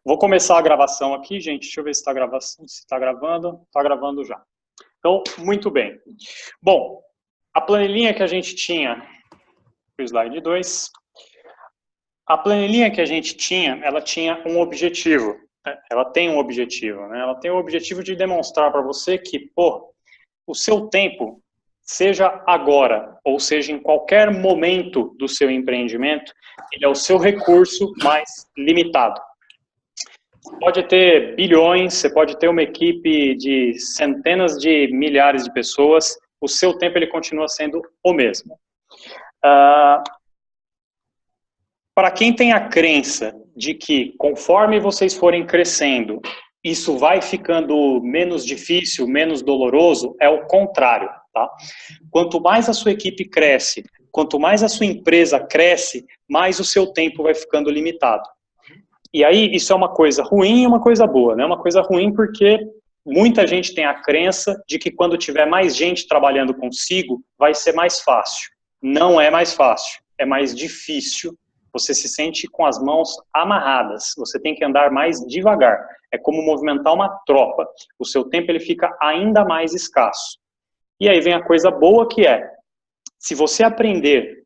Vou começar a gravação aqui, gente. Deixa eu ver se está gravação, se está gravando. Está gravando já. Então, muito bem. Bom, a planilhinha que a gente tinha, o slide 2, a planilhinha que a gente tinha, ela tinha um objetivo. Ela tem um objetivo, né? Ela tem o objetivo de demonstrar para você que, pô, o seu tempo, seja agora, ou seja em qualquer momento do seu empreendimento, ele é o seu recurso mais limitado. Você pode ter bilhões, você pode ter uma equipe de centenas de milhares de pessoas, o seu tempo ele continua sendo o mesmo. Para quem tem a crença de que conforme vocês forem crescendo, isso vai ficando menos difícil, menos doloroso, é o contrário, tá? Quanto mais a sua equipe cresce, quanto mais a sua empresa cresce, mais o seu tempo vai ficando limitado. E aí, isso é uma coisa ruim e uma coisa boa, né? Uma coisa ruim porque muita gente tem a crença de que quando tiver mais gente trabalhando consigo, vai ser mais fácil. Não é mais fácil, é mais difícil. Você se sente com as mãos amarradas, você tem que andar mais devagar. É como movimentar uma tropa. O seu tempo ele fica ainda mais escasso. E aí vem a coisa boa que é, se você aprender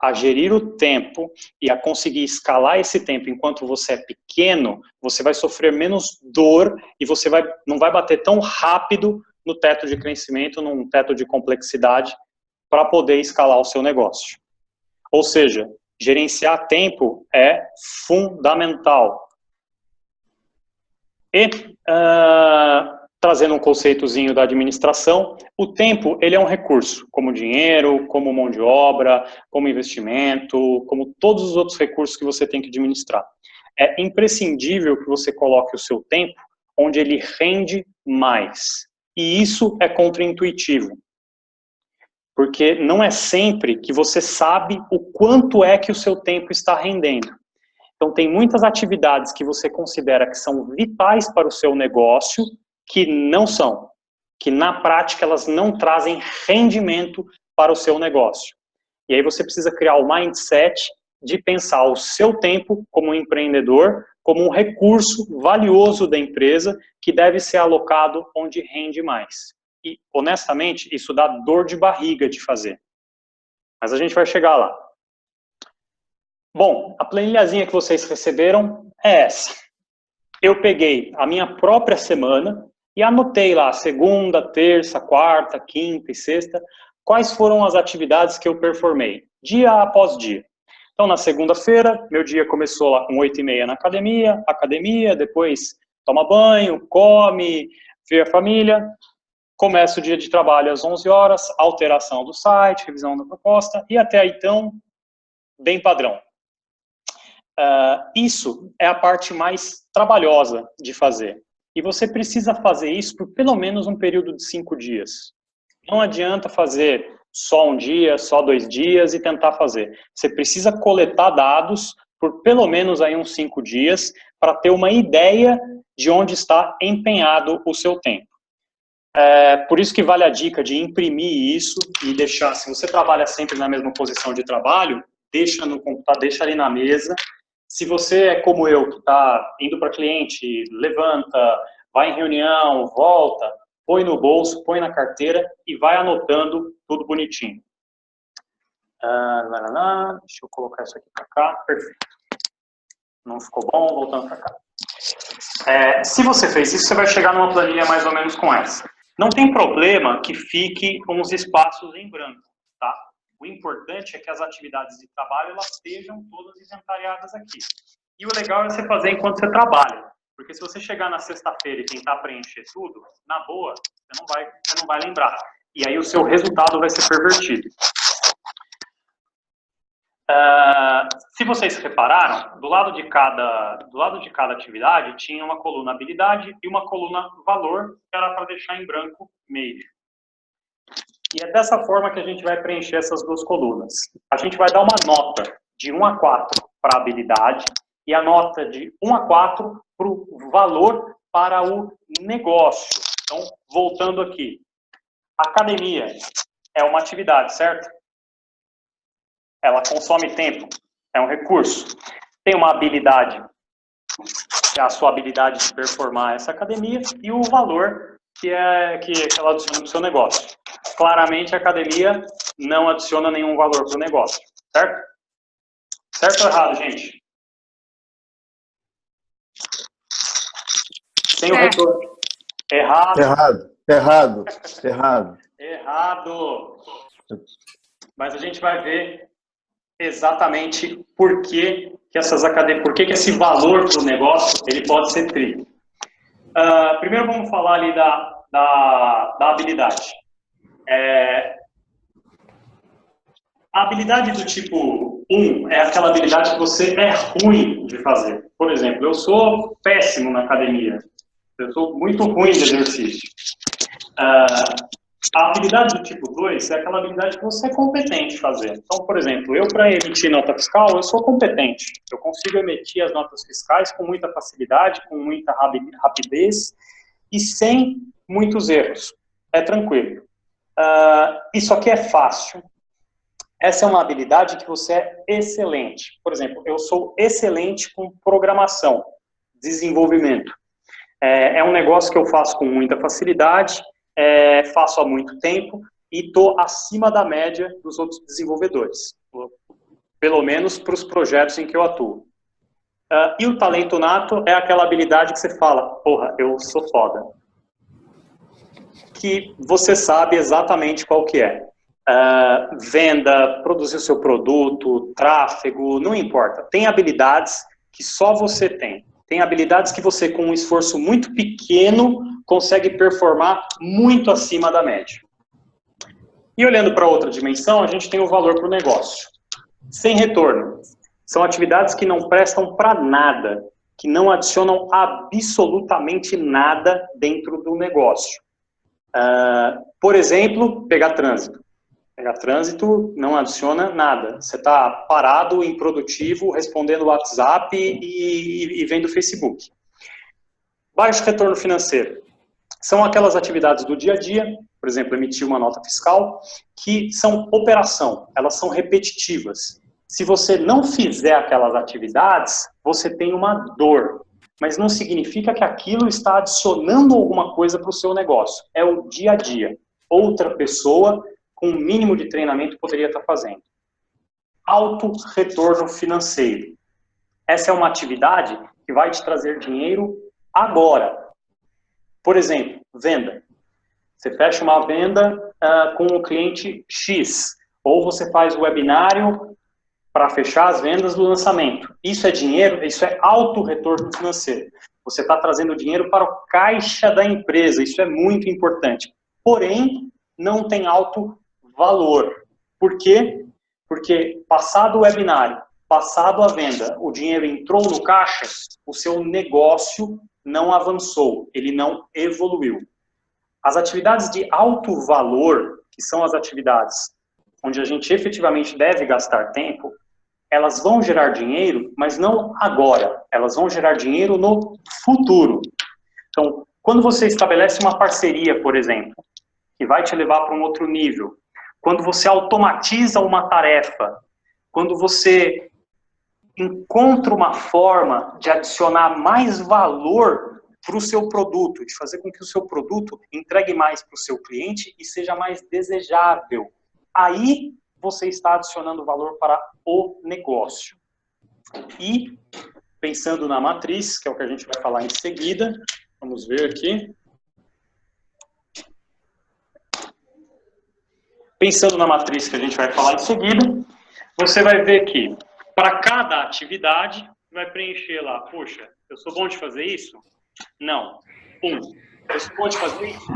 a gerir o tempo e a conseguir escalar esse tempo enquanto você é pequeno, você vai sofrer menos dor e você não vai bater tão rápido no teto de crescimento, num teto de complexidade, para poder escalar o seu negócio. Ou seja, gerenciar tempo é fundamental. E, trazendo um conceitozinho da administração, o tempo ele é um recurso, como dinheiro, como mão de obra, como investimento, como todos os outros recursos que você tem que administrar. É imprescindível que você coloque o seu tempo onde ele rende mais. E isso é contraintuitivo. Porque não é sempre que você sabe o quanto é que o seu tempo está rendendo. Então, tem muitas atividades que você considera que são vitais para o seu negócio, que não são. Que, na prática, elas não trazem rendimento para o seu negócio. E aí você precisa criar o mindset de pensar o seu tempo como um empreendedor, como um recurso valioso da empresa, que deve ser alocado onde rende mais. E, honestamente, isso dá dor de barriga de fazer. Mas a gente vai chegar lá. Bom, a planilhazinha que vocês receberam é essa. Eu peguei a minha própria semana e anotei lá segunda, terça, quarta, quinta e sexta, quais foram as atividades que eu performei, dia após dia. Então, na segunda-feira, meu dia começou lá com 8h30 na academia, depois toma banho, come, vê a família. Começa o dia de trabalho às 11 horas, alteração do site, revisão da proposta, e até aí, então, bem padrão. Isso é a parte mais trabalhosa de fazer. E você precisa fazer isso por pelo menos um período de 5 dias. Não adianta fazer só um dia, só 2 dias e tentar fazer. Você precisa coletar dados por pelo menos aí uns 5 dias para ter uma ideia de onde está empenhado o seu tempo. Por isso que vale a dica de imprimir isso e deixar, se você trabalha sempre na mesma posição de trabalho, deixa no computador, deixa ali na mesa. Se você é como eu, que está indo para cliente, levanta, vai em reunião, volta, põe no bolso, põe na carteira e vai anotando tudo bonitinho. Deixa eu colocar isso aqui para cá, perfeito. Não ficou bom, voltando para cá. Se você fez isso, você vai chegar numa planilha mais ou menos com essa. Não tem problema que fique uns espaços em branco, tá? O importante é que as atividades de trabalho elas estejam todas inventariadas aqui. E o legal é você fazer enquanto você trabalha. Porque se você chegar na sexta-feira e tentar preencher tudo, na boa, você não vai lembrar. E aí o seu resultado vai ser pervertido. Se vocês repararam, do lado de cada atividade tinha uma coluna habilidade e uma coluna valor, que era para deixar em branco meio. E é dessa forma que a gente vai preencher essas duas colunas. A gente vai dar uma nota de 1 a 4 para a habilidade e a nota de 1 a 4 para o valor para o negócio. Então, voltando aqui. Academia é uma atividade, certo? Ela consome tempo, é um recurso. Tem uma habilidade que é a sua habilidade de performar essa academia, e o valor que ela adiciona para o seu negócio. Claramente, a academia não adiciona nenhum valor para o negócio, certo? Certo ou errado, gente? Sem o retorno. Errado. Errado, errado, errado. Errado. Mas a gente vai ver exatamente por que essas academias, por que esse valor para o negócio ele pode ser tri. Primeiro vamos falar ali da habilidade. A habilidade do tipo 1 é aquela habilidade que você é ruim de fazer. Por exemplo, eu sou péssimo na academia. Eu sou muito ruim de exercício. A habilidade do tipo 2 é aquela habilidade que você é competente em fazer. Então, por exemplo, eu para emitir nota fiscal, eu sou competente. Eu consigo emitir as notas fiscais com muita facilidade, com muita rapidez e sem muitos erros. É tranquilo. Isso aqui é fácil. Essa é uma habilidade que você é excelente. Por exemplo, eu sou excelente com programação, desenvolvimento. É um negócio que eu faço com muita facilidade, faço há muito tempo e estou acima da média dos outros desenvolvedores, pelo menos para os projetos em que eu atuo. E o talento nato é aquela habilidade que você fala, porra, eu sou foda. Que você sabe exatamente qual que é. Venda, produzir o seu produto, tráfego, não importa. Tem habilidades que só você tem. Tem habilidades que você, com um esforço muito pequeno, consegue performar muito acima da média. E olhando para outra dimensão, a gente tem o valor para o negócio. Sem retorno. São atividades que não prestam para nada, que não adicionam absolutamente nada dentro do negócio. Por exemplo, pegar trânsito. Pegar trânsito não adiciona nada. Você está parado, improdutivo, respondendo WhatsApp e vendo Facebook. Baixo retorno financeiro. São aquelas atividades do dia a dia, por exemplo, emitir uma nota fiscal, que são operação, elas são repetitivas. Se você não fizer aquelas atividades, você tem uma dor. Mas não significa que aquilo está adicionando alguma coisa para o seu negócio. É o dia a dia. Outra pessoa com um mínimo de treinamento poderia estar fazendo. Alto retorno financeiro. Essa é uma atividade que vai te trazer dinheiro agora. Por exemplo, venda. Você fecha uma venda com o cliente X, ou você faz o webinário para fechar as vendas do lançamento. Isso é dinheiro, isso é alto retorno financeiro. Você está trazendo dinheiro para o caixa da empresa, isso é muito importante. Porém, não tem alto valor. Por quê? Porque passado o webinário, passado a venda, o dinheiro entrou no caixa, o seu negócio não avançou, ele não evoluiu. As atividades de alto valor, que são as atividades onde a gente efetivamente deve gastar tempo, elas vão gerar dinheiro, mas não agora. Elas vão gerar dinheiro no futuro. Então, quando você estabelece uma parceria, por exemplo, que vai te levar para um outro nível, quando você automatiza uma tarefa, quando você encontra uma forma de adicionar mais valor para o seu produto, de fazer com que o seu produto entregue mais para o seu cliente e seja mais desejável, aí você está adicionando valor para o negócio. E, pensando na matriz, que é o que a gente vai falar em seguida, vamos ver aqui. Pensando na matriz que a gente vai falar em seguida, você vai ver que, para cada atividade, vai preencher lá, poxa, eu sou bom de fazer isso? Não. Eu sou bom de fazer isso?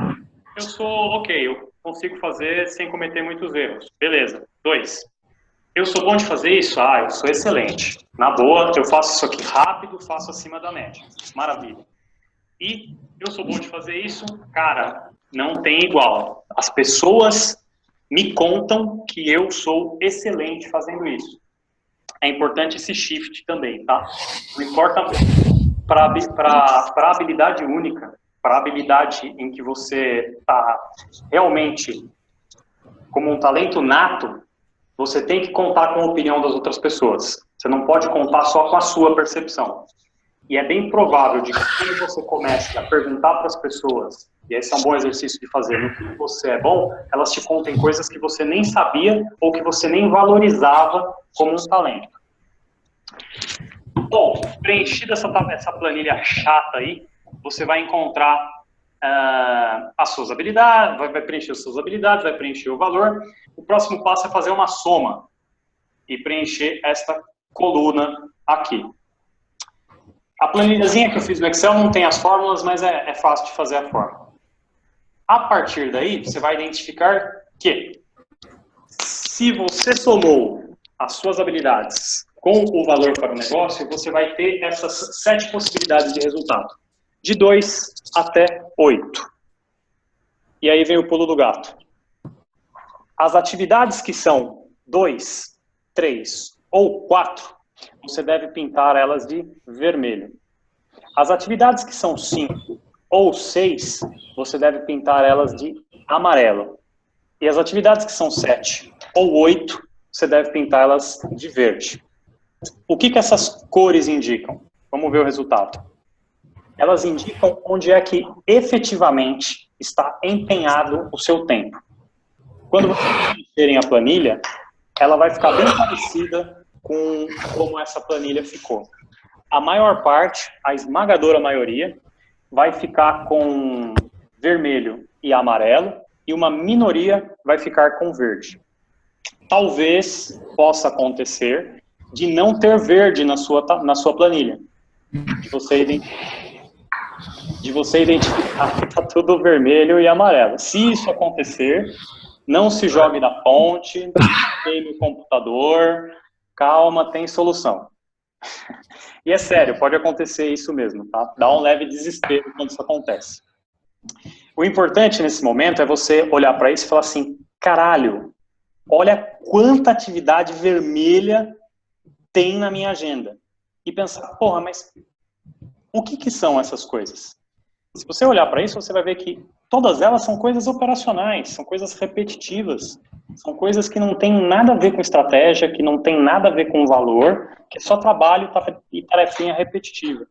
Eu sou ok, eu consigo fazer sem cometer muitos erros. Beleza. 2. Eu sou bom de fazer isso? Eu sou excelente. Na boa, eu faço isso aqui rápido, faço acima da média. Maravilha. E eu sou bom de fazer isso? Cara, não tem igual. As pessoas me contam que eu sou excelente fazendo isso. É importante esse shift também, tá? Não importa para a habilidade única, para a habilidade em que você está realmente como um talento nato, você tem que contar com a opinião das outras pessoas. Você não pode contar só com a sua percepção. E é bem provável de que quando você comece a perguntar para as pessoas, e esse é um bom exercício de fazer, no que você é bom, elas te contem coisas que você nem sabia ou que você nem valorizava como um talento. Bom, preenchida essa planilha chata aí, você vai encontrar as suas habilidades, vai preencher as suas habilidades, vai preencher o valor. O próximo passo é fazer uma soma e preencher esta coluna aqui. A planilhazinha que eu fiz no Excel não tem as fórmulas, mas é fácil de fazer a fórmula. A partir daí, você vai identificar que se você somou as suas habilidades com o valor para o negócio, você vai ter essas 7 possibilidades de resultado. De 2 até 8. E aí vem o pulo do gato. As atividades que são 2, 3 ou 4, você deve pintar elas de vermelho. As atividades que são 5 ou 6, você deve pintar elas de amarelo. E as atividades que são 7 ou 8, você deve pintar elas de verde. O que essas cores indicam? Vamos ver o resultado. Elas indicam onde é que efetivamente está empenhado o seu tempo. Quando vocês preencherem a planilha, ela vai ficar bem parecida com como essa planilha ficou. A maior parte, a esmagadora maioria, vai ficar com vermelho e amarelo, e uma minoria vai ficar com verde. Talvez possa acontecer de não ter verde na sua planilha. De você identificar que está tudo vermelho e amarelo. Se isso acontecer, não se jogue da ponte, queime o computador, calma, tem solução. E é sério, pode acontecer isso mesmo, tá? Dá um leve desespero quando isso acontece. O importante nesse momento é você olhar para isso e falar assim, caralho, olha quanta atividade vermelha tem na minha agenda. E pensar, porra, mas o que são essas coisas? Se você olhar para isso, você vai ver que todas elas são coisas operacionais, são coisas repetitivas, são coisas que não tem nada a ver com estratégia, que não tem nada a ver com valor, que é só trabalho e tarefinha repetitiva.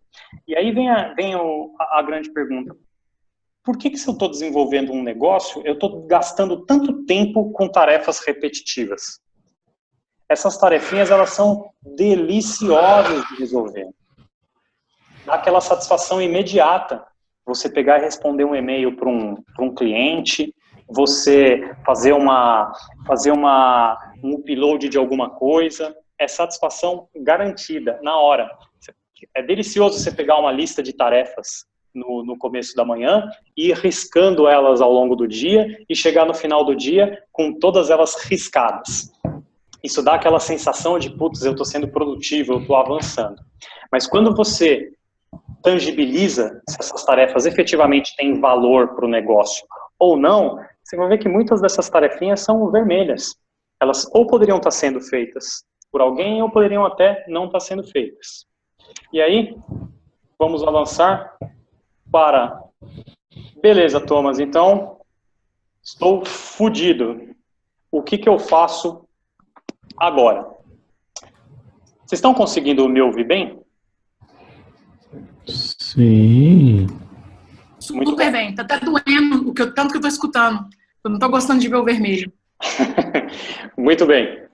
E aí vem a grande pergunta. Por que se eu estou desenvolvendo um negócio, eu estou gastando tanto tempo com tarefas repetitivas? Essas tarefinhas, elas são deliciosas de resolver. Dá aquela satisfação imediata. Você pegar e responder um e-mail para um cliente, você fazer um upload de alguma coisa, é satisfação garantida, na hora. É delicioso você pegar uma lista de tarefas no começo da manhã e ir riscando elas ao longo do dia e chegar no final do dia com todas elas riscadas. Isso dá aquela sensação de, putz, eu estou sendo produtivo, eu estou avançando. Mas quando você tangibiliza se essas tarefas efetivamente têm valor para o negócio ou não, você vai ver que muitas dessas tarefinhas são vermelhas. Elas ou poderiam estar sendo feitas por alguém ou poderiam até não estar sendo feitas. E aí, vamos avançar para... Beleza, Thomas, então, estou fodido. O que eu faço agora? Vocês estão conseguindo me ouvir bem? Sim. Super bem. Tá até doendo tanto que eu tô escutando. Eu não tô gostando de ver o vermelho. Muito bem.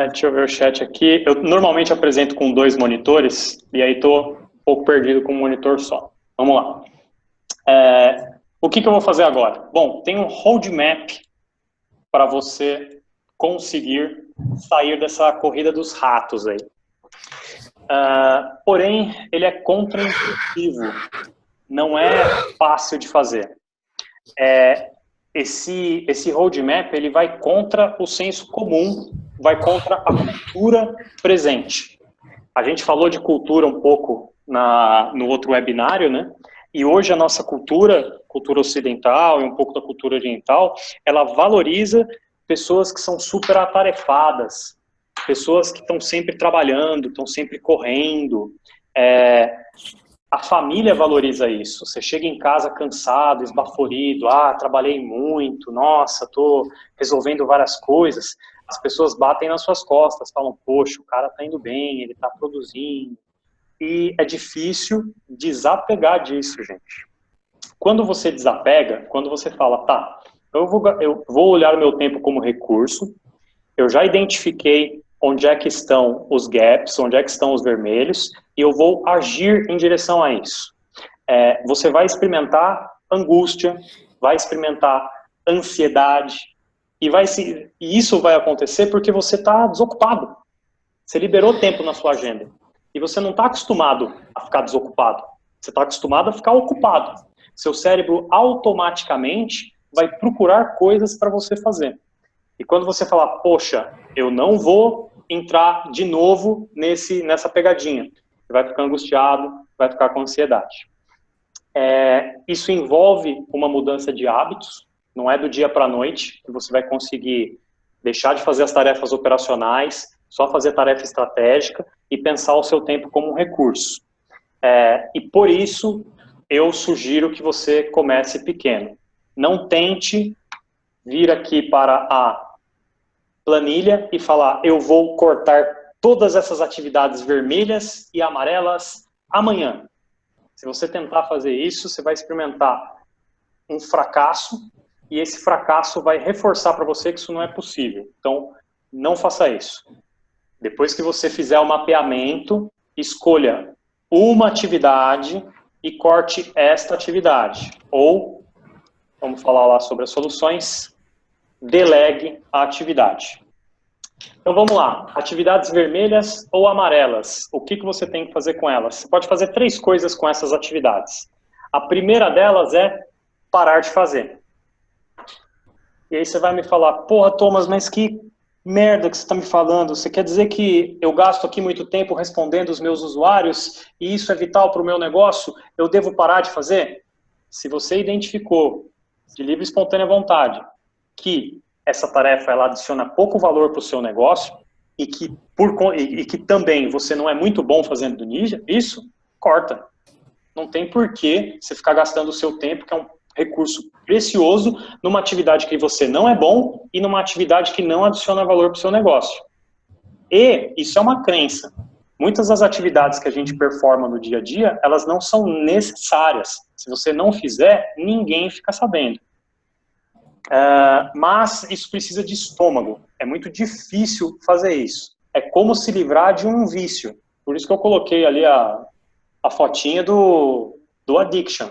Deixa eu ver o chat aqui. Eu normalmente apresento com 2 monitores, e aí tô um pouco perdido com um monitor só. Vamos lá. O que eu vou fazer agora? Bom, tem um roadmap para você conseguir sair dessa corrida dos ratos aí. Porém, ele é contraintuitivo, não é fácil de fazer. Esse roadmap, ele vai contra o senso comum, vai contra a cultura presente. A gente falou de cultura um pouco no outro webinário, né? E hoje a nossa cultura ocidental e um pouco da cultura oriental, ela valoriza pessoas que são super atarefadas, pessoas que estão sempre trabalhando, estão sempre correndo. A família valoriza isso. Você chega em casa cansado, esbaforido, trabalhei muito, nossa, estou resolvendo várias coisas. As pessoas batem nas suas costas, falam, poxa, o cara está indo bem, ele está produzindo, e é difícil desapegar disso, gente. Quando você desapega, quando você fala, tá, eu vou olhar o meu tempo como recurso, eu já identifiquei onde é que estão os gaps, onde é que estão os vermelhos, e eu vou agir em direção a isso. Você vai experimentar angústia, vai experimentar ansiedade, e isso vai acontecer porque você está desocupado. Você liberou tempo na sua agenda. E você não está acostumado a ficar desocupado. Você está acostumado a ficar ocupado. Seu cérebro automaticamente vai procurar coisas para você fazer. E quando você falar, poxa, eu não vou entrar de novo nessa pegadinha, você vai ficar angustiado, vai ficar com ansiedade. Isso envolve uma mudança de hábitos, não é do dia para a noite que você vai conseguir deixar de fazer as tarefas operacionais, só fazer tarefa estratégica e pensar o seu tempo como um recurso. E por isso, eu sugiro que você comece pequeno. Não tente vir aqui para a planilha e falar, eu vou cortar todas essas atividades vermelhas e amarelas amanhã. Se você tentar fazer isso, você vai experimentar um fracasso e esse fracasso vai reforçar para você que isso não é possível. Então, não faça isso. Depois que você fizer o mapeamento, escolha uma atividade e corte esta atividade. Ou, vamos falar lá sobre as soluções, delegue a atividade. Então vamos lá, atividades vermelhas ou amarelas, o que você tem que fazer com elas? Você pode fazer 3 coisas com essas atividades. A primeira delas é parar de fazer. E aí você vai me falar, porra, Thomas, mas que merda que você está me falando, você quer dizer que eu gasto aqui muito tempo respondendo os meus usuários e isso é vital para o meu negócio, eu devo parar de fazer? Se você identificou de livre e espontânea vontade que essa tarefa ela adiciona pouco valor para o seu negócio e que também você não é muito bom fazendo isso, corta. Não tem porquê você ficar gastando o seu tempo, que é um recurso precioso, numa atividade que você não é bom e numa atividade que não adiciona valor para o seu negócio. E isso é uma crença. Muitas das atividades que a gente performa no dia a dia, elas não são necessárias. Se você não fizer, ninguém fica sabendo. Mas isso precisa de estômago. É muito difícil fazer isso. É como se livrar de um vício. Por isso que eu coloquei ali a fotinha do addiction.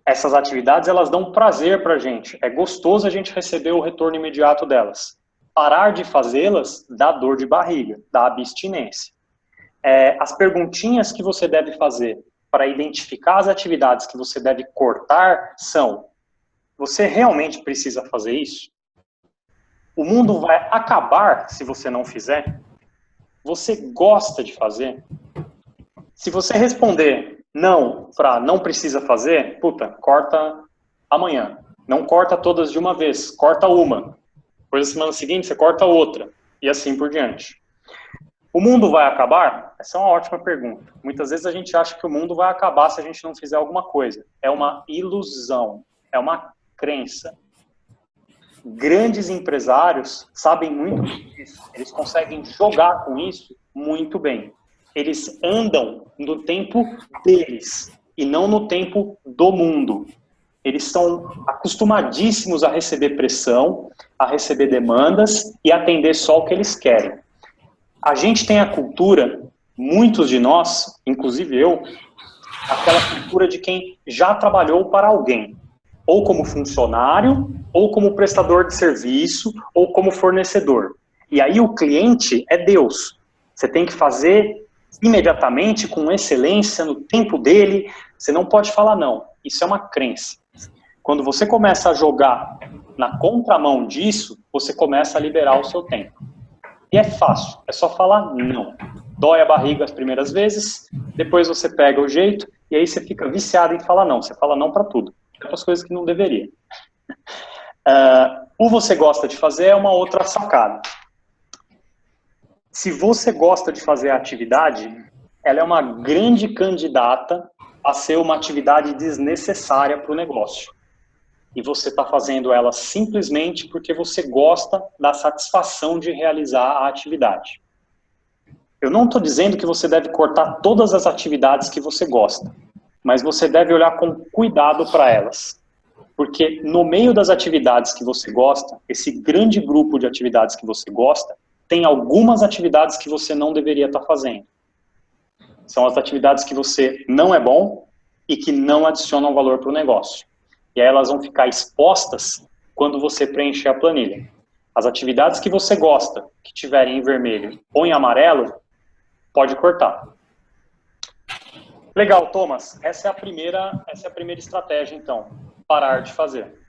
Essas atividades, elas dão prazer pra gente. É gostoso a gente receber o retorno imediato delas. Parar de fazê-las dá dor de barriga, dá abstinência. As perguntinhas que você deve fazer para identificar as atividades que você deve cortar são: você realmente precisa fazer isso? O mundo vai acabar se você não fizer? Você gosta de fazer? Se você responder não para não precisa fazer, puta, corta amanhã. Não corta todas de uma vez, corta uma. Depois da semana seguinte você corta outra. E assim por diante. O mundo vai acabar? Essa é uma ótima pergunta. Muitas vezes a gente acha que o mundo vai acabar se a gente não fizer alguma coisa. É uma ilusão. É uma crença. Grandes empresários sabem muito disso. Eles conseguem jogar com isso muito bem. Eles andam no tempo deles e não no tempo do mundo. Eles são acostumadíssimos a receber pressão, a receber demandas e atender só o que eles querem. A gente tem a cultura, muitos de nós, inclusive eu, aquela cultura de quem já trabalhou para alguém, ou como funcionário, ou como prestador de serviço, ou como fornecedor. E aí o cliente é Deus. Você tem que fazer imediatamente, com excelência, no tempo dele. Você não pode falar não. Isso é uma crença. Quando você começa a jogar na contramão disso, você começa a liberar o seu tempo. E é fácil, é só falar não. Dói a barriga as primeiras vezes, depois você pega o jeito, e aí você fica viciado em falar não. Você fala não para tudo. Outras coisas que não deveria. O você gosta de fazer é uma outra sacada. Se você gosta de fazer a atividade, ela é uma grande candidata a ser uma atividade desnecessária para o negócio. E você está fazendo ela simplesmente porque você gosta da satisfação de realizar a atividade. Eu não estou dizendo que você deve cortar todas as atividades que você gosta, mas você deve olhar com cuidado para elas. Porque no meio das atividades que você gosta, esse grande grupo de atividades que você gosta, tem algumas atividades que você não deveria estar fazendo. São as atividades que você não é bom e que não adicionam valor para o negócio. E aí elas vão ficar expostas quando você preencher a planilha. As atividades que você gosta, que tiverem em vermelho ou em amarelo, pode cortar. Legal, Thomas. Essa é a primeira estratégia, então. Parar de fazer.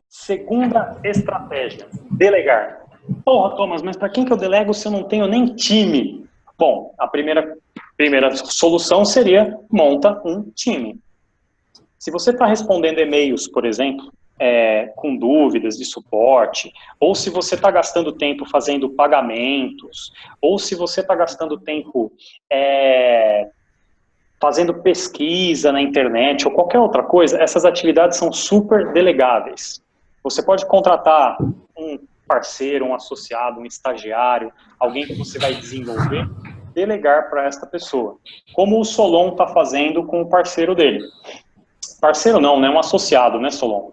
Segunda estratégia, delegar. Porra, Thomas, mas para quem que eu delego se eu não tenho nem time? Bom, a primeira solução seria monta um time. Se você está respondendo e-mails, por exemplo, com dúvidas de suporte, ou se você está gastando tempo fazendo pagamentos, ou se você está gastando tempo fazendo pesquisa na internet, ou qualquer outra coisa, essas atividades são super delegáveis. Você pode contratar um parceiro, um associado, um estagiário, alguém que você vai desenvolver, delegar para esta pessoa. Como o Solon está fazendo com o parceiro dele. Parceiro não, né? Um associado, né, Solon?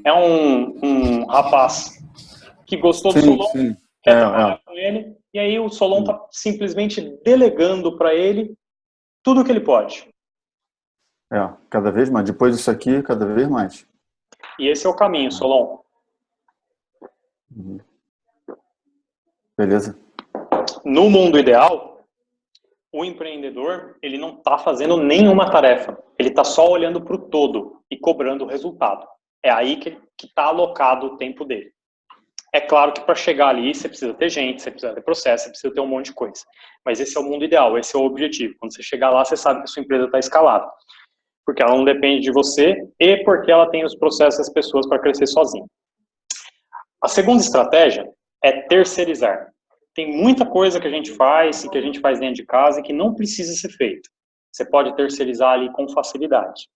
É um rapaz que gostou do Solon, quer trabalhar com ele, e aí o Solon está simplesmente delegando para ele tudo o que ele pode. Cada vez mais. Depois disso aqui, cada vez mais. E esse é o caminho, Solon. Beleza. No mundo ideal, o empreendedor, ele não está fazendo nenhuma tarefa. Ele está só olhando para o todo e cobrando o resultado. É aí que está alocado o tempo dele. É claro que para chegar ali, você precisa ter gente, você precisa ter processo, você precisa ter um monte de coisa. Mas esse é o mundo ideal, esse é o objetivo. Quando você chegar lá, você sabe que a sua empresa está escalada. Porque ela não depende de você e porque ela tem os processos e as pessoas para crescer sozinha. A segunda estratégia é terceirizar. Tem muita coisa que a gente faz e que a gente faz dentro de casa e que não precisa ser feito. Você pode terceirizar ali com facilidade.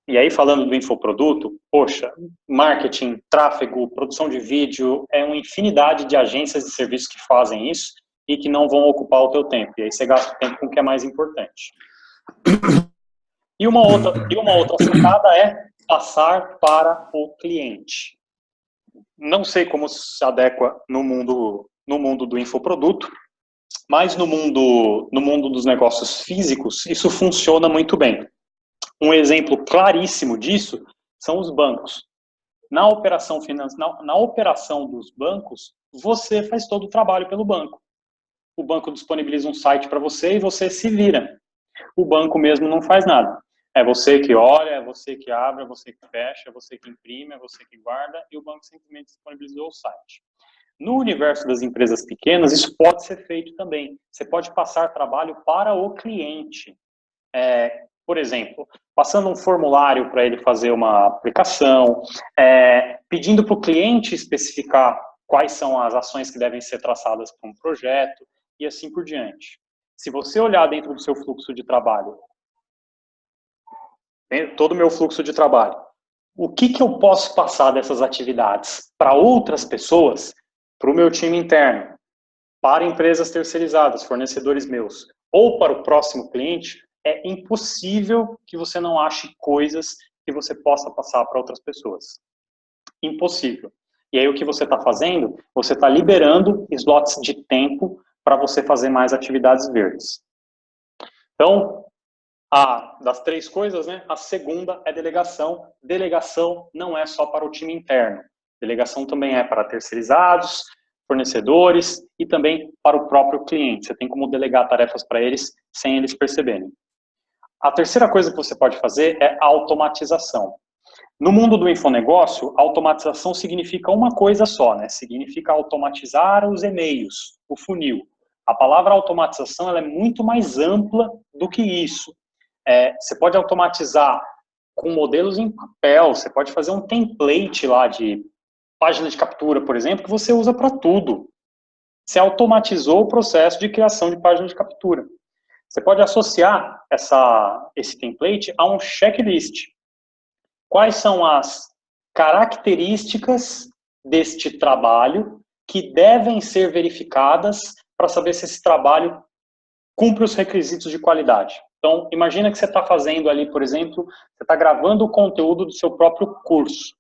E aí, falando do infoproduto, poxa, marketing, tráfego, produção de vídeo, é uma infinidade de agências de serviços que fazem isso e que não vão ocupar o teu tempo. E aí você gasta o tempo com o que é mais importante. E uma outra sacada é passar para o cliente. Não sei como se adequa no mundo do infoproduto, mas no mundo dos negócios físicos, isso funciona muito bem. Um exemplo claríssimo disso são os bancos. Na operação dos bancos, você faz todo o trabalho pelo banco. O banco disponibiliza um site para você e você se vira. O banco mesmo não faz nada. É você que olha, é você que abre, é você que fecha, é você que imprime, é você que guarda, e o banco simplesmente disponibilizou o site. No universo das empresas pequenas, isso pode ser feito também. Você pode passar trabalho para o cliente. Por exemplo, passando um formulário para ele fazer uma aplicação, pedindo para o cliente especificar quais são as ações que devem ser traçadas para um projeto, e assim por diante. Se você olhar dentro do seu fluxo de trabalho, todo o meu fluxo de trabalho, o que eu posso passar dessas atividades para outras pessoas, para o meu time interno, para empresas terceirizadas, fornecedores meus, ou para o próximo cliente, é impossível que você não ache coisas que você possa passar para outras pessoas. Impossível. E aí o que você está fazendo? Você está liberando slots de tempo para você fazer mais atividades verdes. Então, das três coisas, né? A segunda é delegação. Delegação não é só para o time interno. Delegação também é para terceirizados, fornecedores e também para o próprio cliente. Você tem como delegar tarefas para eles sem eles perceberem. A terceira coisa que você pode fazer é automatização. No mundo do infonegócio, automatização significa uma coisa só, né? Significa automatizar os e-mails, o funil. A palavra automatização ela é muito mais ampla do que isso. Você pode automatizar com modelos em papel, você pode fazer um template lá de página de captura, por exemplo, que você usa para tudo. Você automatizou o processo de criação de página de captura. Você pode associar esse template a um checklist. Quais são as características deste trabalho que devem ser verificadas para saber se esse trabalho cumpre os requisitos de qualidade. Então, imagina que você está fazendo ali, por exemplo, você está gravando o conteúdo do seu próprio curso.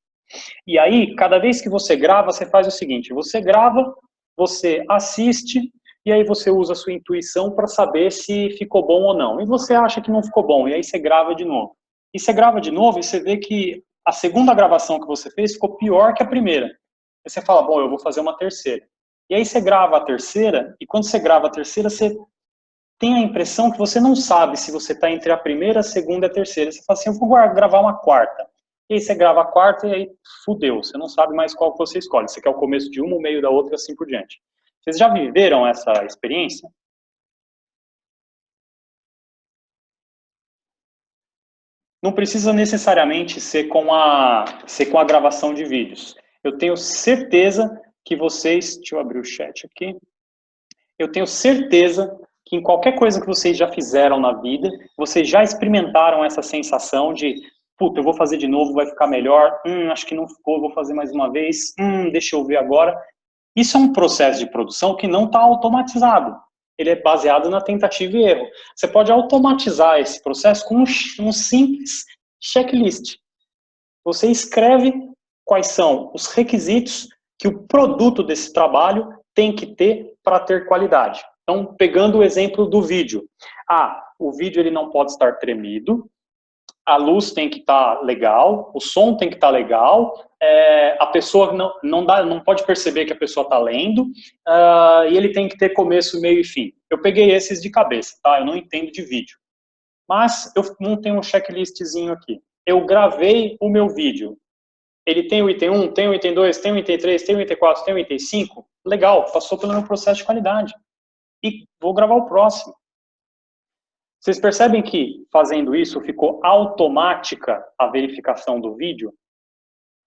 E aí, cada vez que você grava, você faz o seguinte, você grava, você assiste, e aí você usa a sua intuição para saber se ficou bom ou não. E você acha que não ficou bom, e aí você grava de novo. E você grava de novo e você vê que a segunda gravação que você fez ficou pior que a primeira. Aí você fala, bom, eu vou fazer uma terceira. E aí você grava a terceira, e quando você grava a terceira, você tem a impressão que você não sabe se você está entre a primeira, a segunda e a terceira. Você fala assim, eu vou gravar uma quarta. E aí você grava a quarta e aí fudeu, você não sabe mais qual que você escolhe. Você quer o começo de uma, o meio da outra e assim por diante. Vocês já viveram essa experiência? Não precisa necessariamente ser com a gravação de vídeos. Eu tenho certeza que vocês... Deixa eu abrir o chat aqui. Eu tenho certeza que em qualquer coisa que vocês já fizeram na vida, vocês já experimentaram essa sensação de, puta, eu vou fazer de novo, vai ficar melhor, acho que não ficou, vou fazer mais uma vez, deixa eu ver agora. Isso é um processo de produção que não está automatizado. Ele é baseado na tentativa e erro. Você pode automatizar esse processo com um simples checklist. Você escreve quais são os requisitos que o produto desse trabalho tem que ter para ter qualidade. Então, pegando o exemplo do vídeo. O vídeo ele não pode estar tremido, a luz tem que estar legal, o som tem que estar legal, a pessoa não pode perceber que a pessoa está lendo, e ele tem que ter começo, meio e fim. Eu peguei esses de cabeça, tá? Eu não entendo de vídeo. Mas eu não tenho um checklistzinho aqui. Eu gravei o meu vídeo. Ele tem o item 1, tem o item 2, tem o item 3, tem o item 4, tem o item 5. Legal, passou pelo meu processo de qualidade. E vou gravar o próximo. Vocês percebem que, fazendo isso, ficou automática a verificação do vídeo?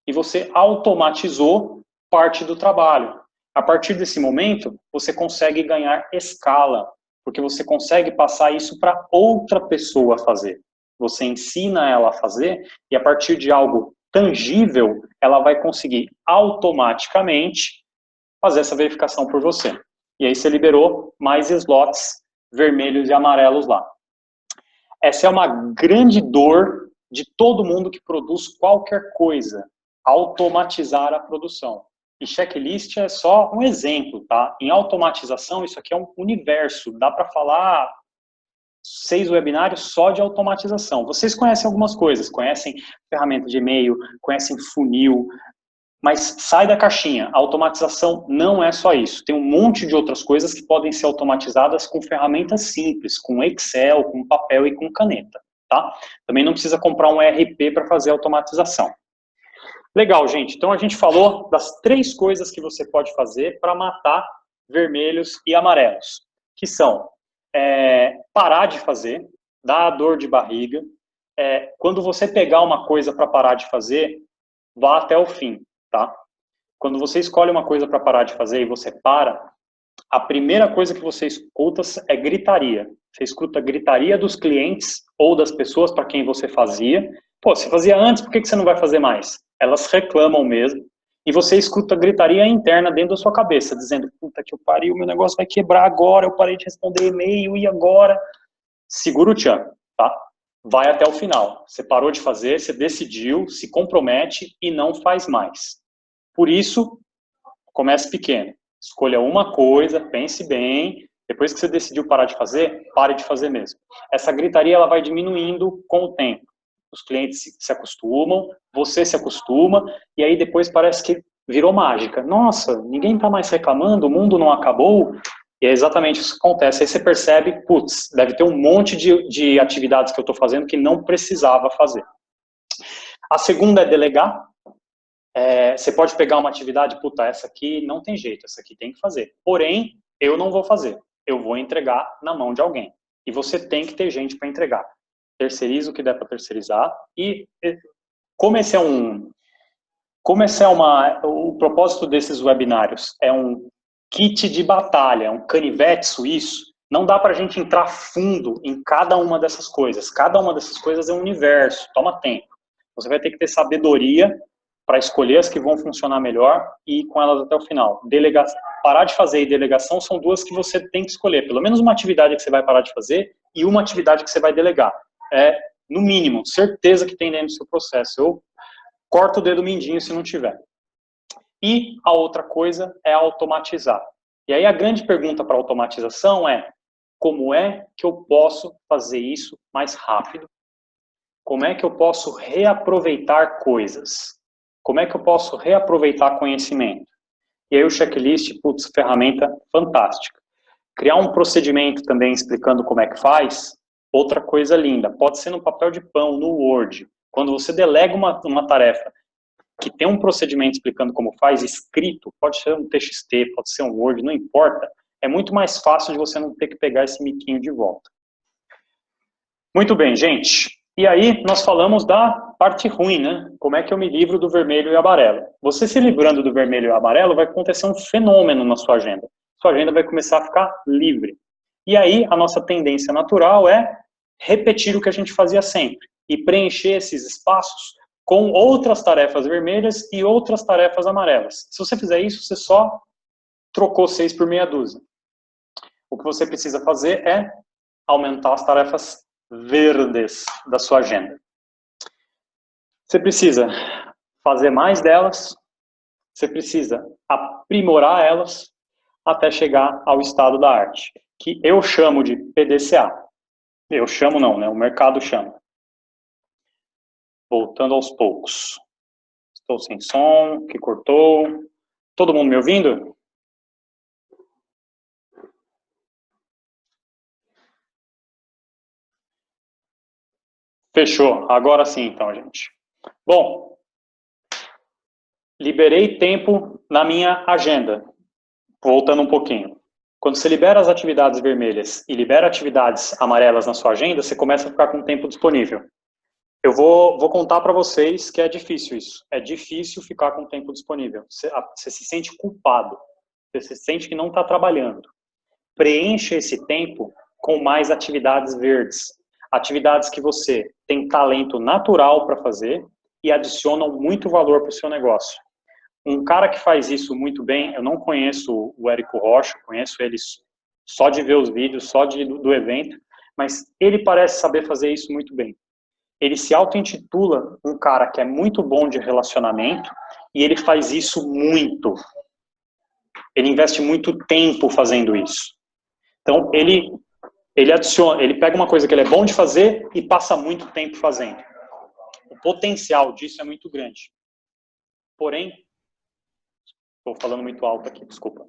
E você automatizou parte do trabalho. A partir desse momento, você consegue ganhar escala, porque você consegue passar isso para outra pessoa fazer. Você ensina ela a fazer, e a partir de algo tangível, ela vai conseguir automaticamente fazer essa verificação por você. E aí você liberou mais slots vermelhos e amarelos lá. Essa é uma grande dor de todo mundo que produz qualquer coisa, automatizar a produção. E checklist é só um exemplo, tá? Em automatização, isso aqui é um universo, dá para falar 6 webinários só de automatização. Vocês conhecem algumas coisas, conhecem ferramenta de e-mail, conhecem funil, mas sai da caixinha. A automatização não é só isso. Tem um monte de outras coisas que podem ser automatizadas com ferramentas simples, com Excel, com papel e com caneta, tá? Também não precisa comprar um ERP para fazer automatização. Legal, gente. Então a gente falou das 3 coisas que você pode fazer para matar vermelhos e amarelos, que são parar de fazer, dar dor de barriga. Quando você pegar uma coisa para parar de fazer, vá até o fim. Tá? Quando você escolhe uma coisa para parar de fazer e você para, a primeira coisa que você escuta é gritaria. Você escuta a gritaria dos clientes ou das pessoas para quem você fazia. Pô, você fazia antes, por que você não vai fazer mais? Elas reclamam mesmo. E você escuta a gritaria interna dentro da sua cabeça, dizendo, puta que eu pariu, meu negócio vai quebrar agora, eu parei de responder e-mail, e agora? Segura o tchan, tá? Vai até o final. Você parou de fazer, você decidiu, se compromete e não faz mais. Por isso, comece pequeno. Escolha uma coisa, pense bem. Depois que você decidiu parar de fazer, pare de fazer mesmo. Essa gritaria ela vai diminuindo com o tempo. Os clientes se acostumam, você se acostuma, e aí depois parece que virou mágica. Nossa, ninguém está mais reclamando, o mundo não acabou. E é exatamente isso que acontece. Aí você percebe, putz, deve ter um monte de atividades que eu estou fazendo que não precisava fazer. A segunda é delegar. Você pode pegar uma atividade, puta, essa aqui não tem jeito, essa aqui tem que fazer. Porém, eu não vou fazer. Eu vou entregar na mão de alguém. E você tem que ter gente para entregar. Terceiriza o que der para terceirizar. E como esse é o propósito desses webinários é um kit de batalha, um canivete suíço, não dá para a gente entrar fundo em cada uma dessas coisas. Cada uma dessas coisas é um universo, toma tempo. Você vai ter que ter sabedoria para escolher as que vão funcionar melhor e ir com elas até o final. Parar de fazer e delegação são duas que você tem que escolher. Pelo menos uma atividade que você vai parar de fazer e uma atividade que você vai delegar. É, no mínimo, certeza que tem dentro do seu processo. Eu corto o dedo mindinho se não tiver. E a outra coisa é automatizar. E aí a grande pergunta para automatização é: como é que eu posso fazer isso mais rápido? Como é que eu posso reaproveitar coisas? Como é que eu posso reaproveitar conhecimento? E aí o checklist, putz, ferramenta fantástica. Criar um procedimento também explicando como é que faz, outra coisa linda. Pode ser no papel de pão, no Word. Quando você delega uma tarefa que tem um procedimento explicando como faz, escrito, pode ser um TXT, pode ser um Word, não importa, é muito mais fácil de você não ter que pegar esse miquinho de volta. Muito bem, gente. E aí, nós falamos da parte ruim, né? Como é que eu me livro do vermelho e amarelo? Você se livrando do vermelho e amarelo, vai acontecer um fenômeno na sua agenda. Sua agenda vai começar a ficar livre. E aí, a nossa tendência natural é repetir o que a gente fazia sempre e preencher esses espaços com outras tarefas vermelhas e outras tarefas amarelas. Se você fizer isso, você só trocou 6 por meia dúzia. O que você precisa fazer é aumentar as tarefas verdes da sua agenda. Você precisa fazer mais delas, você precisa aprimorar elas até chegar ao estado da arte, que eu chamo de PDCA. Eu chamo não, né? O mercado chama. Voltando aos poucos. Estou sem som, que cortou. Todo mundo me ouvindo? Fechou. Agora sim, então, gente. Bom, liberei tempo na minha agenda. Voltando um pouquinho. Quando você libera as atividades vermelhas e libera atividades amarelas na sua agenda, você começa a ficar com tempo disponível. Eu vou contar para vocês que é difícil isso. É difícil ficar com tempo disponível. Você se sente culpado. Você se sente que não está trabalhando. Preencha esse tempo com mais atividades verdes. Atividades que você tem talento natural para fazer e adicionam muito valor para o seu negócio. Um cara que faz isso muito bem, eu não conheço o Érico Rocha, conheço ele só de ver os vídeos, só do evento, mas ele parece saber fazer isso muito bem. Ele se auto-intitula um cara que é muito bom de relacionamento e ele faz isso muito. Ele investe muito tempo fazendo isso. Então, ele adiciona, ele pega uma coisa que ele é bom de fazer e passa muito tempo fazendo. O potencial disso é muito grande. Porém, estou falando muito alto aqui, desculpa.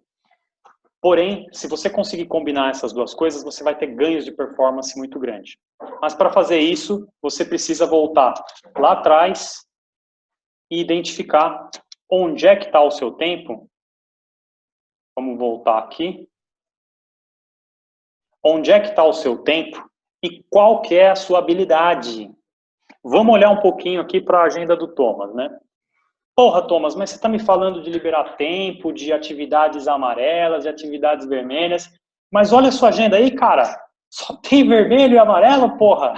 Porém, se você conseguir combinar essas duas coisas, você vai ter ganhos de performance muito grande. Mas para fazer isso, você precisa voltar lá atrás e identificar onde é que está o seu tempo. Vamos voltar aqui. Onde é que está o seu tempo e qual que é a sua habilidade. Vamos olhar um pouquinho aqui para a agenda do Thomas, né? Porra, Thomas, mas você está me falando de liberar tempo, de atividades amarelas, de atividades vermelhas, mas olha a sua agenda aí, cara, só tem vermelho e amarelo, porra.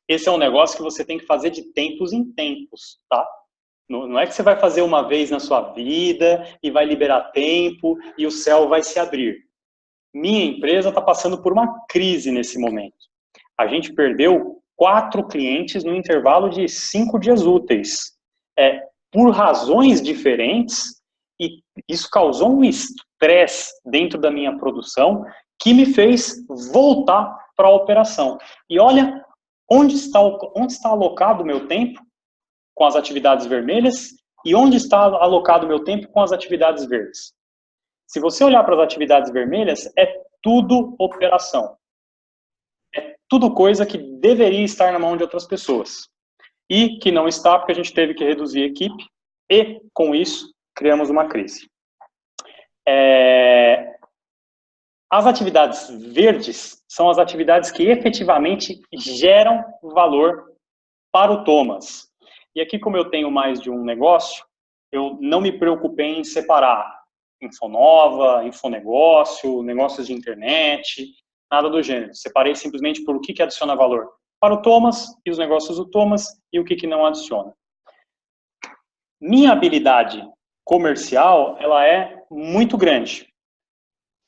Esse é um negócio que você tem que fazer de tempos em tempos, tá? Não é que você vai fazer uma vez na sua vida e vai liberar tempo e o céu vai se abrir. Minha empresa está passando por uma crise nesse momento. A gente perdeu 4 clientes no intervalo de 5 dias úteis. Por razões diferentes, e isso causou um estresse dentro da minha produção que me fez voltar para a operação. E olha onde está alocado o meu tempo com as atividades vermelhas e onde está alocado o meu tempo com as atividades verdes. Se você olhar para as atividades vermelhas, é tudo operação. É tudo coisa que deveria estar na mão de outras pessoas. E que não está, porque a gente teve que reduzir a equipe, e, com isso, criamos uma crise. As atividades verdes são as atividades que efetivamente geram valor para o Thomas. E aqui, como eu tenho mais de um negócio, eu não me preocupei em separar Infonova, Infonegócio, negócios de internet, nada do gênero. Separei simplesmente por o que adiciona valor para o Thomas e os negócios do Thomas e o que não adiciona. Minha habilidade comercial, ela é muito grande.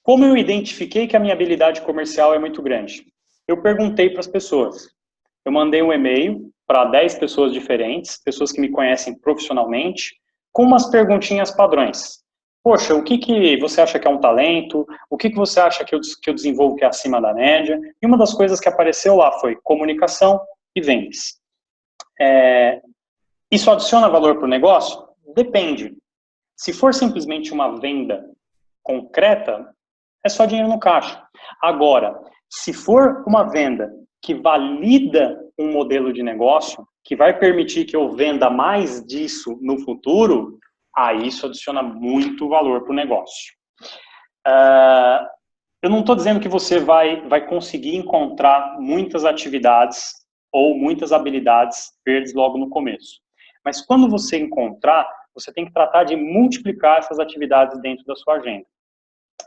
Como eu identifiquei que a minha habilidade comercial é muito grande? Eu perguntei para as pessoas. Eu mandei um e-mail para 10 pessoas diferentes, pessoas que me conhecem profissionalmente, com umas perguntinhas padrões. Poxa, o que você acha que é um talento? O que você acha que eu desenvolvo que é acima da média? E uma das coisas que apareceu lá foi comunicação e vendas. Isso adiciona valor para o negócio? Depende. Se for simplesmente uma venda concreta, é só dinheiro no caixa. Agora, se for uma venda que valida um modelo de negócio, que vai permitir que eu venda mais disso no futuro, aí isso adiciona muito valor para o negócio. Eu não estou dizendo que você vai conseguir encontrar muitas atividades ou muitas habilidades verdes logo no começo. Mas quando você encontrar, você tem que tratar de multiplicar essas atividades dentro da sua agenda.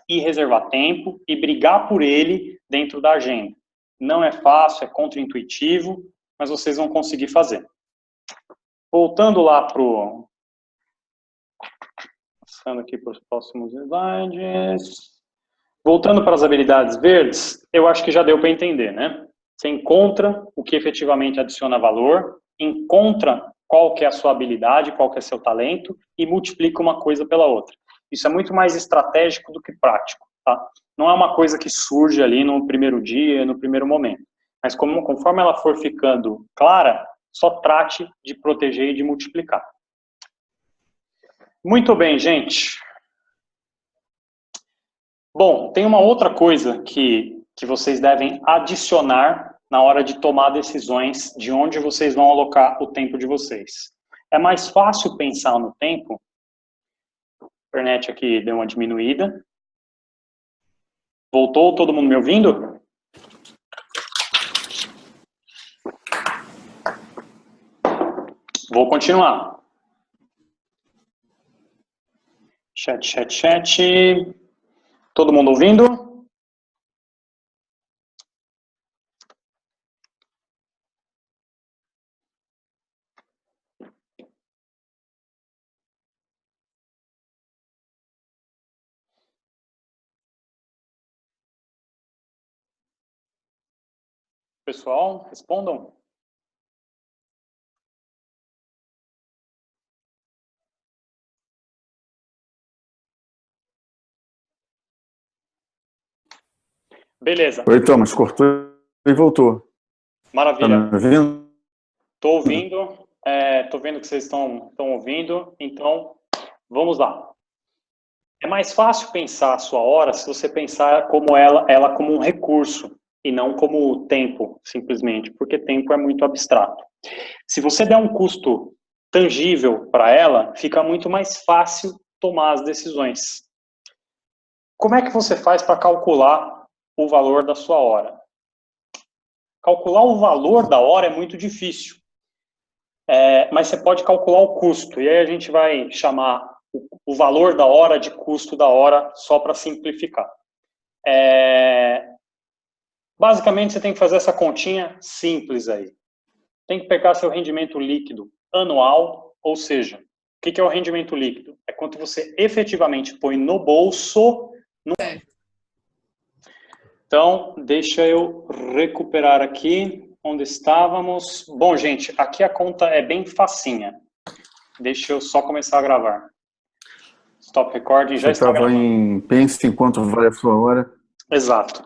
E reservar tempo e brigar por ele dentro da agenda. Não é fácil, é contraintuitivo, mas vocês vão conseguir fazer. Voltando lá passando aqui para os próximos slides. Voltando para as habilidades verdes, eu acho que já deu para entender, né? Você encontra o que efetivamente adiciona valor, encontra qual que é a sua habilidade, qual que é seu talento e multiplica uma coisa pela outra. Isso é muito mais estratégico do que prático, tá? Não é uma coisa que surge ali no primeiro dia, no primeiro momento. Mas conforme ela for ficando clara, só trate de proteger e de multiplicar. Muito bem, gente. Bom, tem uma outra coisa que vocês devem adicionar na hora de tomar decisões de onde vocês vão alocar o tempo de vocês. É mais fácil pensar no tempo. A internet aqui deu uma diminuída. Voltou? Todo mundo me ouvindo? Vou continuar. Chat. Todo mundo ouvindo? Pessoal, respondam. Beleza. Oi, Thomas, cortou e voltou. Maravilha. Tá me ouvindo? Estou ouvindo. Estou vendo que vocês estão ouvindo. Então, vamos lá. É mais fácil pensar a sua hora se você pensar como ela como um recurso e não como tempo, simplesmente, porque tempo é muito abstrato. Se você der um custo tangível para ela, fica muito mais fácil tomar as decisões. Como é que você faz para calcular o valor da sua hora? Calcular o valor da hora é muito difícil, mas você pode calcular o custo, e aí a gente vai chamar o valor da hora de custo da hora, só para simplificar. Basicamente, você tem que fazer essa continha simples aí. Tem que pegar seu rendimento líquido anual, ou seja, o que é o rendimento líquido? É quanto você efetivamente põe no bolso. Então, deixa eu recuperar aqui onde estávamos. Bom, gente, aqui a conta é bem facinha. Deixa eu só começar a gravar. Stop recording, já está gravando. Você estava em pense enquanto vale a sua hora. Exato.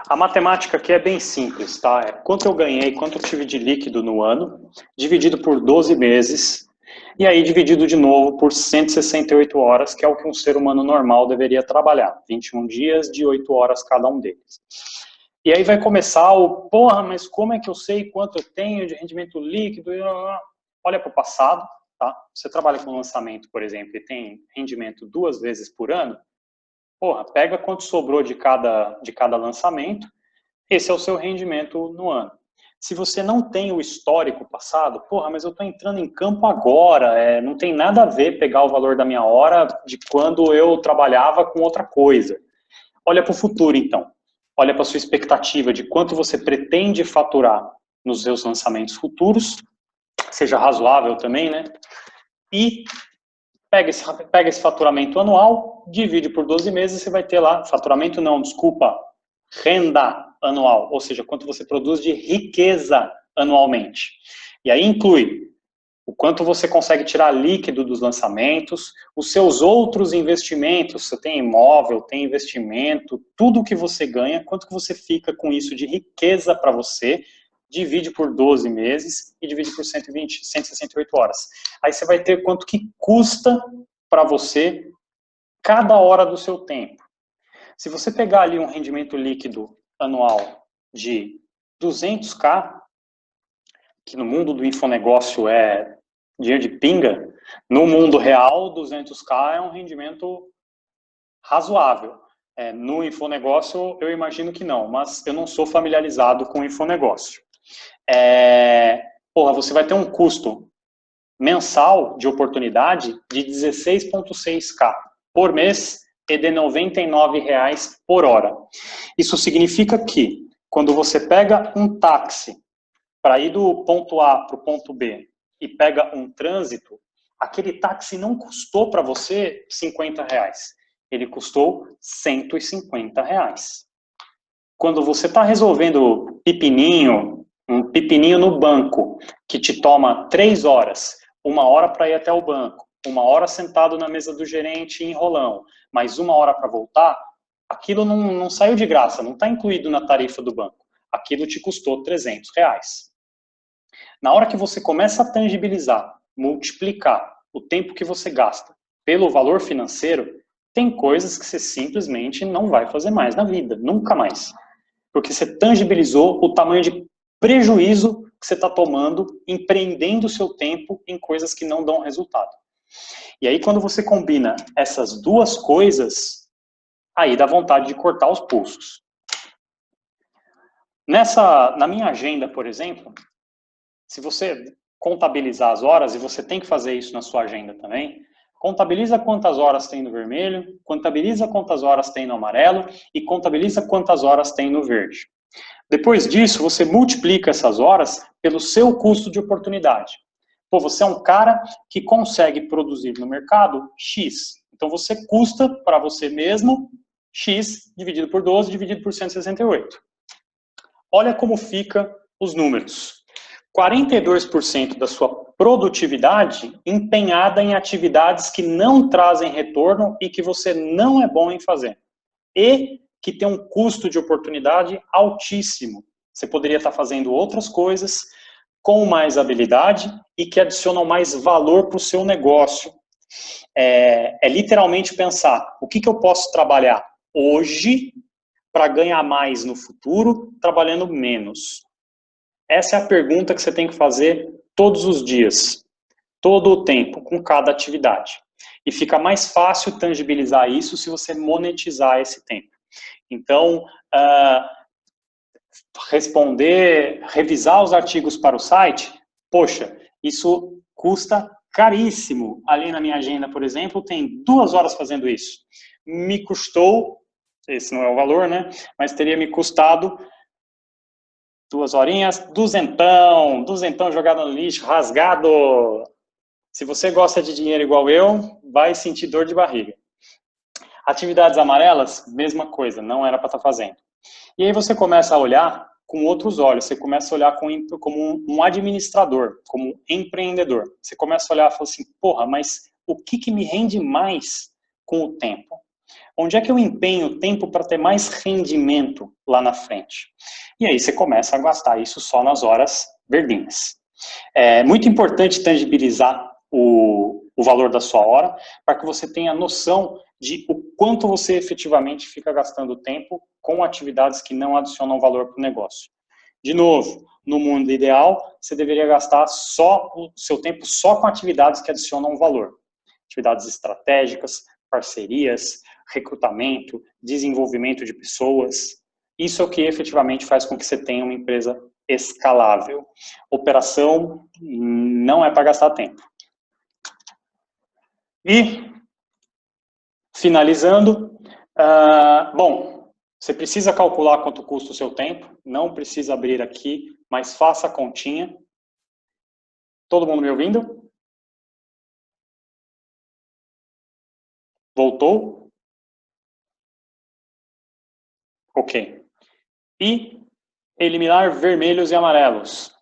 A matemática aqui é bem simples, tá? É quanto eu ganhei, quanto eu tive de líquido no ano, dividido por 12 meses, e aí dividido de novo por 168 horas, que é o que um ser humano normal deveria trabalhar. 21 dias de 8 horas cada um deles. E aí vai começar porra, mas como é que eu sei quanto eu tenho de rendimento líquido? Olha para o passado, tá? Você trabalha com lançamento, por exemplo, e tem rendimento 2 vezes por ano, porra, pega quanto sobrou de cada lançamento, esse é o seu rendimento no ano. Se você não tem o histórico passado, porra, mas eu estou entrando em campo agora, não tem nada a ver pegar o valor da minha hora de quando eu trabalhava com outra coisa. Olha para o futuro, então. Olha para a sua expectativa de quanto você pretende faturar nos seus lançamentos futuros, seja razoável também, né? e pega esse faturamento anual, divide por 12 meses, você vai ter lá, faturamento não, desculpa, renda anual, ou seja, quanto você produz de riqueza anualmente. E aí inclui o quanto você consegue tirar líquido dos lançamentos, os seus outros investimentos, você tem imóvel, tem investimento, tudo que você ganha, quanto que você fica com isso de riqueza para você, divide por 12 meses e divide por 168 horas. Aí você vai ter quanto que custa para você cada hora do seu tempo. Se você pegar ali um rendimento líquido anual de 200k, que no mundo do infonegócio é dinheiro de pinga, no mundo real, 200k é um rendimento razoável. No infonegócio, eu imagino que não, mas eu não sou familiarizado com o infonegócio. Você vai ter um custo mensal de oportunidade de 16,6k por mês e de R$ 99,00 por hora. Isso significa que, quando você pega um táxi para ir do ponto A para o ponto B e pega um trânsito, aquele táxi não custou para você R$50, ele custou R$150. Quando você está resolvendo um pepininho no banco, que te toma 3 horas, 1 hora para ir até o banco, 1 hora sentado na mesa do gerente enrolão, mais 1 hora para voltar, aquilo não saiu de graça, não está incluído na tarifa do banco. Aquilo te custou R$300. Na hora que você começa a tangibilizar, multiplicar o tempo que você gasta pelo valor financeiro, tem coisas que você simplesmente não vai fazer mais na vida, nunca mais. Porque você tangibilizou o tamanho de prejuízo que você está tomando, empreendendo o seu tempo em coisas que não dão resultado. E aí, quando você combina essas duas coisas, aí dá vontade de cortar os pulsos. Na minha agenda, por exemplo, se você contabilizar as horas, e você tem que fazer isso na sua agenda também, contabiliza quantas horas tem no vermelho, contabiliza quantas horas tem no amarelo e contabiliza quantas horas tem no verde. Depois disso, você multiplica essas horas pelo seu custo de oportunidade. Você é um cara que consegue produzir no mercado X. Então, você custa para você mesmo X dividido por 12, dividido por 168. Olha como fica os números. 42% da sua produtividade empenhada em atividades que não trazem retorno e que você não é bom em fazer. E que tem um custo de oportunidade altíssimo. Você poderia estar fazendo outras coisas com mais habilidade e que adicionam mais valor para o seu negócio. É literalmente pensar, o que eu posso trabalhar hoje para ganhar mais no futuro, trabalhando menos? Essa é a pergunta que você tem que fazer todos os dias, todo o tempo, com cada atividade. E fica mais fácil tangibilizar isso se você monetizar esse tempo. Então, revisar os artigos para o site, poxa, isso custa caríssimo. Ali na minha agenda, por exemplo, tem 2 horas fazendo isso. Me custou, esse não é o valor, né? Mas teria me custado 2 horinhas, duzentão jogado no lixo, rasgado. Se você gosta de dinheiro igual eu, vai sentir dor de barriga. Atividades amarelas, mesma coisa, não era para estar fazendo. E aí você começa a olhar com outros olhos, você começa a olhar como um administrador, como um empreendedor. Você começa a olhar e fala assim, porra, mas o que me rende mais com o tempo? Onde é que eu empenho tempo para ter mais rendimento lá na frente? E aí você começa a gastar isso só nas horas verdinhas. É muito importante tangibilizar o valor da sua hora para que você tenha noção de o quanto você efetivamente fica gastando tempo com atividades que não adicionam valor para o negócio. De novo, no mundo ideal, você deveria gastar o seu tempo só com atividades que adicionam valor. Atividades estratégicas, parcerias, recrutamento, desenvolvimento de pessoas. Isso é o que efetivamente faz com que você tenha uma empresa escalável. Operação não é para gastar tempo. E, finalizando, você precisa calcular quanto custa o seu tempo, não precisa abrir aqui, mas faça a continha. Todo mundo me ouvindo? Voltou? Ok. E eliminar vermelhos e amarelos.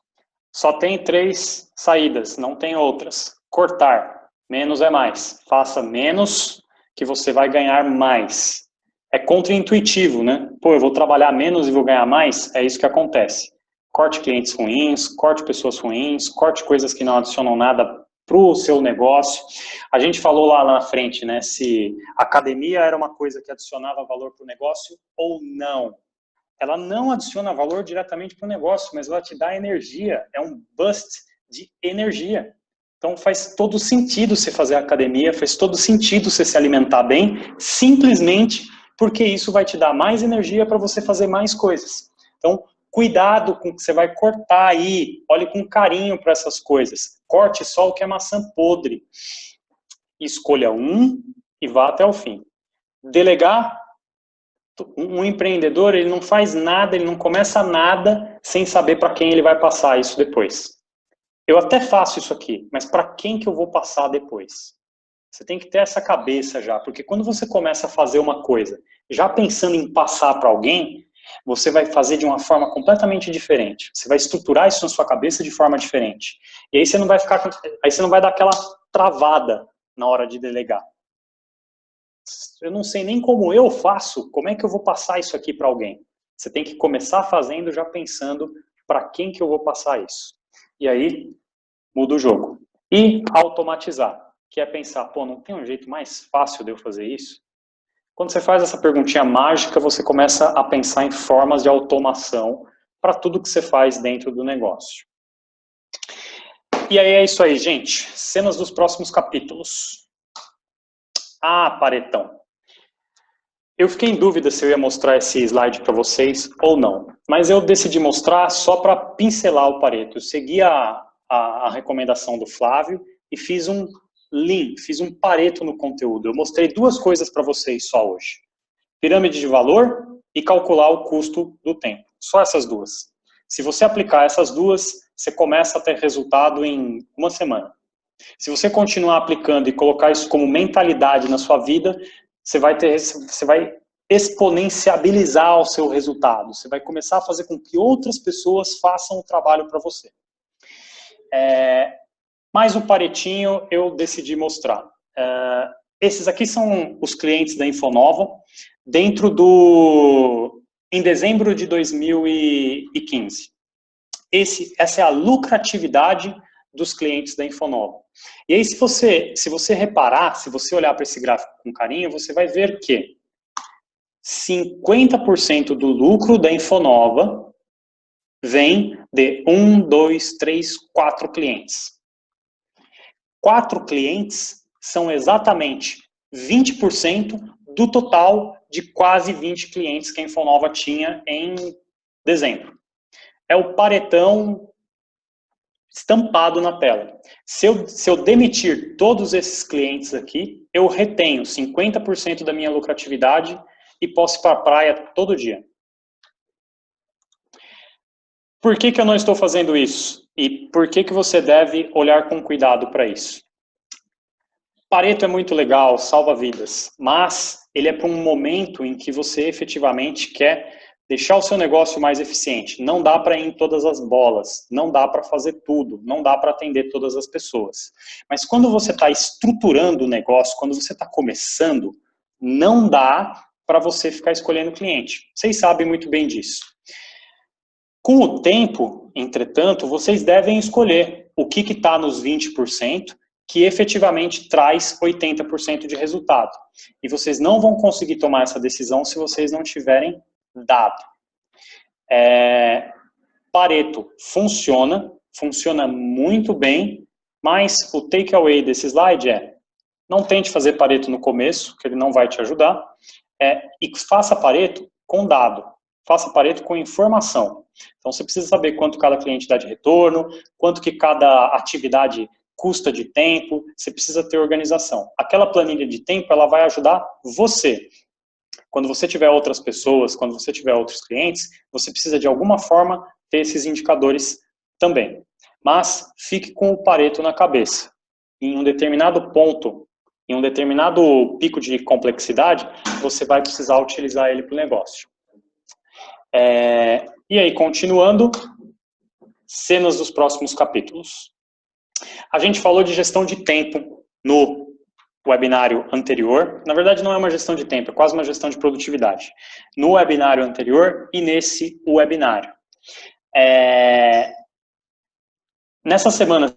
Só tem 3 saídas, não tem outras. Cortar. Menos é mais. Faça menos que você vai ganhar mais. É contraintuitivo, né? Pô, eu vou trabalhar menos e vou ganhar mais? É isso que acontece. Corte clientes ruins, corte pessoas ruins, corte coisas que não adicionam nada para o seu negócio. A gente falou lá na frente, né? Se a academia era uma coisa que adicionava valor para o negócio ou não. Ela não adiciona valor diretamente para o negócio, mas ela te dá energia. É um boost de energia. Então faz todo sentido você fazer academia, faz todo sentido você se alimentar bem, simplesmente porque isso vai te dar mais energia para você fazer mais coisas. Então, cuidado com o que você vai cortar aí, olhe com carinho para essas coisas. Corte só o que é maçã podre. Escolha um e vá até o fim. Delegar, um empreendedor, ele não faz nada, ele não começa nada sem saber para quem ele vai passar isso depois. Eu até faço isso aqui, mas para quem que eu vou passar depois? Você tem que ter essa cabeça já, porque quando você começa a fazer uma coisa, já pensando em passar para alguém, você vai fazer de uma forma completamente diferente. Você vai estruturar isso na sua cabeça de forma diferente. E aí você não vai dar aquela travada na hora de delegar. Eu não sei nem como eu faço, como é que eu vou passar isso aqui para alguém? Você tem que começar fazendo já pensando para quem que eu vou passar isso. E aí, muda o jogo. E automatizar, que é pensar, pô, não tem um jeito mais fácil de eu fazer isso? Quando você faz essa perguntinha mágica, você começa a pensar em formas de automação para tudo que você faz dentro do negócio. E aí é isso aí, gente. Cenas dos próximos capítulos. Ah, Paretão. Eu fiquei em dúvida se eu ia mostrar esse slide para vocês ou não, mas eu decidi mostrar só para pincelar o Pareto. Eu segui a recomendação do Flávio e fiz um lean, fiz um Pareto no conteúdo. Eu mostrei 2 coisas para vocês só hoje. Pirâmide de valor e calcular o custo do tempo. Só essas 2. Se você aplicar essas 2, você começa a ter resultado em 1 semana. Se você continuar aplicando e colocar isso como mentalidade na sua vida, você vai exponenciabilizar o seu resultado. Você vai começar a fazer com que outras pessoas façam o trabalho para você. Mais um paretinho eu decidi mostrar. Esses aqui são os clientes da Infonova em dezembro de 2015. Essa é a lucratividade dos clientes da Infonova. E aí, se você reparar, se você olhar para esse gráfico com carinho, você vai ver que 50% do lucro da Infonova vem de 1, 2, 3, 4 clientes. 4 clientes são exatamente 20% do total de quase 20 clientes que a Infonova tinha em dezembro. É o paretão estampado na tela. Se eu demitir todos esses clientes aqui, eu retenho 50% da minha lucratividade e posso ir para a praia todo dia. Por que eu não estou fazendo isso? E por que você deve olhar com cuidado para isso? Pareto é muito legal, salva vidas, mas ele é para um momento em que você efetivamente quer deixar o seu negócio mais eficiente. Não dá para ir em todas as bolas, não dá para fazer tudo, não dá para atender todas as pessoas. Mas quando você está estruturando o negócio, quando você está começando, não dá para você ficar escolhendo cliente. Vocês sabem muito bem disso. Com o tempo, entretanto, vocês devem escolher o que está nos 20%, que efetivamente traz 80% de resultado. E vocês não vão conseguir tomar essa decisão se vocês não tiverem dado. Pareto funciona muito bem, mas o takeaway desse slide não tente fazer Pareto no começo, que ele não vai te ajudar, e faça Pareto com dado, faça Pareto com informação. Então você precisa saber quanto cada cliente dá de retorno, quanto que cada atividade custa de tempo, você precisa ter organização. Aquela planilha de tempo, ela vai ajudar você. Quando você tiver outras pessoas, quando você tiver outros clientes, você precisa de alguma forma ter esses indicadores também. Mas fique com o Pareto na cabeça. Em um determinado ponto, em um determinado pico de complexidade, você vai precisar utilizar ele para o negócio. E aí, continuando, cenas dos próximos capítulos. A gente falou de gestão de tempo no webinário anterior. Na verdade, não é uma gestão de tempo, é quase uma gestão de produtividade. No webinário anterior e nesse webinário. Nessa semana...